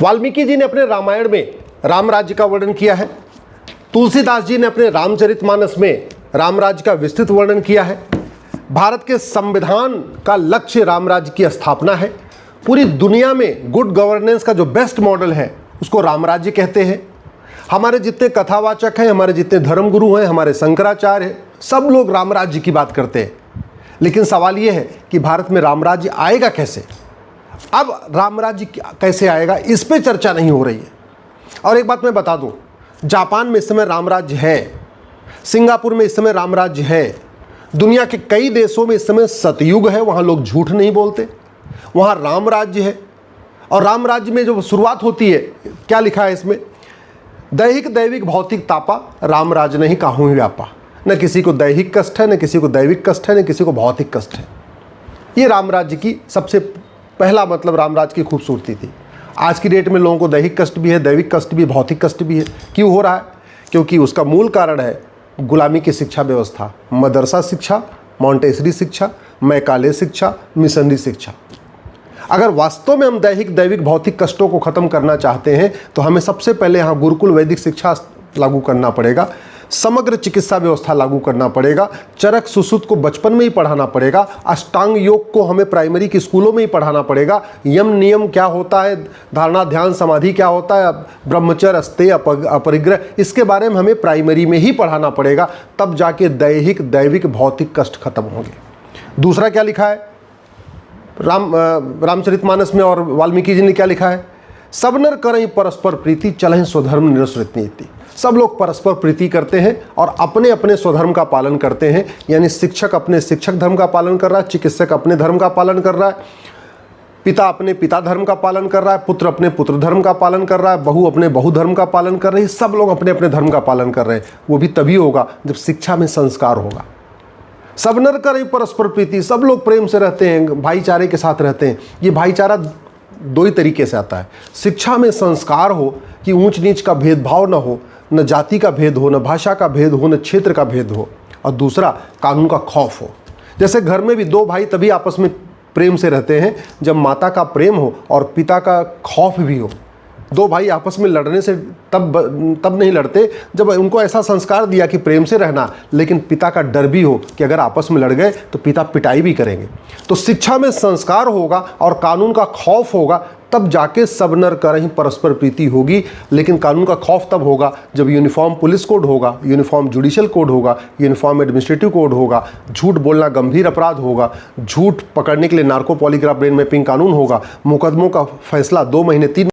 वाल्मीकि जी ने अपने रामायण में राम राज्य का वर्णन किया है। तुलसीदास जी ने अपने रामचरितमानस में राम राज्य का विस्तृत वर्णन किया है। भारत के संविधान का लक्ष्य राम राज्य की स्थापना है। पूरी दुनिया में गुड गवर्नेंस का जो बेस्ट मॉडल है उसको राम राज्य कहते हैं। हमारे जितने कथावाचक हैं, हमारे जितने धर्मगुरु हैं, हमारे शंकराचार्य हैं, सब लोग राम राज्य की बात करते हैं। लेकिन सवाल यह है कि भारत में राम राज्य आएगा कैसे? अब राम राज्य कैसे आएगा, इस पे चर्चा नहीं हो रही है। और एक बात मैं बता दूं, जापान में इस समय राम राज्य है, सिंगापुर में इस समय राम राज्य है, दुनिया के कई देशों में इस समय सतयुग है, वहाँ लोग झूठ नहीं बोलते, वहाँ राम राज्य है। और राम राज्य में जो शुरुआत होती है, क्या लिखा है इसमें? दैहिक दैविक भौतिक तापा, राम राज नहीं काहू ही व्यापा। न किसी को दैहिक कष्ट है, न किसी को दैविक कष्ट है, न किसी को भौतिक कष्ट है। ये राम राज्य की सबसे पहला मतलब राम राज्य की खूबसूरती थी। आज की डेट में लोगों को दैहिक कष्ट भी है, दैविक कष्ट भी है, भौतिक कष्ट भी है। क्यों हो रहा है? क्योंकि उसका मूल कारण है गुलामी की शिक्षा व्यवस्था, मदरसा शिक्षा, मॉन्टेसरी शिक्षा, मैकाले शिक्षा, मिशनरी शिक्षा। अगर वास्तव में हम दैहिक दैविक भौतिक कष्टों को खत्म करना चाहते हैं तो हमें सबसे पहले यहाँ गुरुकुल वैदिक शिक्षा लागू करना पड़ेगा, समग्र चिकित्सा व्यवस्था लागू करना पड़ेगा, चरक सुश्रुत को बचपन में ही पढ़ाना पड़ेगा, अष्टांग योग को हमें प्राइमरी के स्कूलों में ही पढ़ाना पड़ेगा, यम नियम क्या होता है, धारणा ध्यान समाधि क्या होता है, ब्रह्मचर्य अस्तेय अपरिग्रह, इसके बारे में हमें प्राइमरी में ही पढ़ाना पड़ेगा। तब जाके दैहिक दैविक भौतिक कष्ट खत्म होंगे। दूसरा क्या लिखा है रामचरितमानस में और वाल्मीकि जी ने क्या लिखा है? सब नर करई परस्पर प्रीति, चलहि स्वधर्म निरसृत नीति। सब लोग परस्पर प्रीति करते हैं और अपने अपने स्वधर्म का पालन करते हैं। यानी शिक्षक अपने शिक्षक धर्म का पालन कर रहा है, चिकित्सक अपने धर्म का पालन कर रहा है, पिता अपने पिता धर्म का पालन कर रहा है, पुत्र अपने पुत्र धर्म का पालन कर रहा है, बहू अपने बहु धर्म का पालन कर रही है। सब लोग अपने अपने धर्म का पालन कर रहे हैं। वो भी तभी होगा जब शिक्षा में संस्कार होगा। सब नर करई परस्पर प्रीति, सब लोग प्रेम से रहते हैं, भाईचारे के साथ रहते हैं। ये भाईचारा दो ही तरीके से आता है। शिक्षा में संस्कार हो कि ऊंच नीच का भेदभाव न हो, न जाति का भेद हो, न भाषा का भेद हो, न क्षेत्र का भेद हो। और दूसरा कानून का खौफ हो। जैसे घर में भी दो भाई तभी आपस में प्रेम से रहते हैं जब माता का प्रेम हो और पिता का खौफ भी हो। दो भाई आपस में लड़ने से तब नहीं लड़ते जब उनको ऐसा संस्कार दिया कि प्रेम से रहना, लेकिन पिता का डर भी हो कि अगर आपस में लड़ गए तो पिता पिटाई भी करेंगे। तो शिक्षा में संस्कार होगा और कानून का खौफ होगा, तब जाके सब नर करहि परस्पर प्रीति होगी। लेकिन कानून का खौफ तब होगा जब यूनिफॉर्म पुलिस कोड होगा, यूनिफॉर्म जुडिशियल कोड होगा, यूनिफॉर्म एडमिनिस्ट्रेटिव कोड होगा, झूठ बोलना गंभीर अपराध होगा, झूठ पकड़ने के लिए नार्को पॉलीग्राफ ब्रेन मैपिंग कानून होगा, मुकदमों का फैसला 2 महीने 3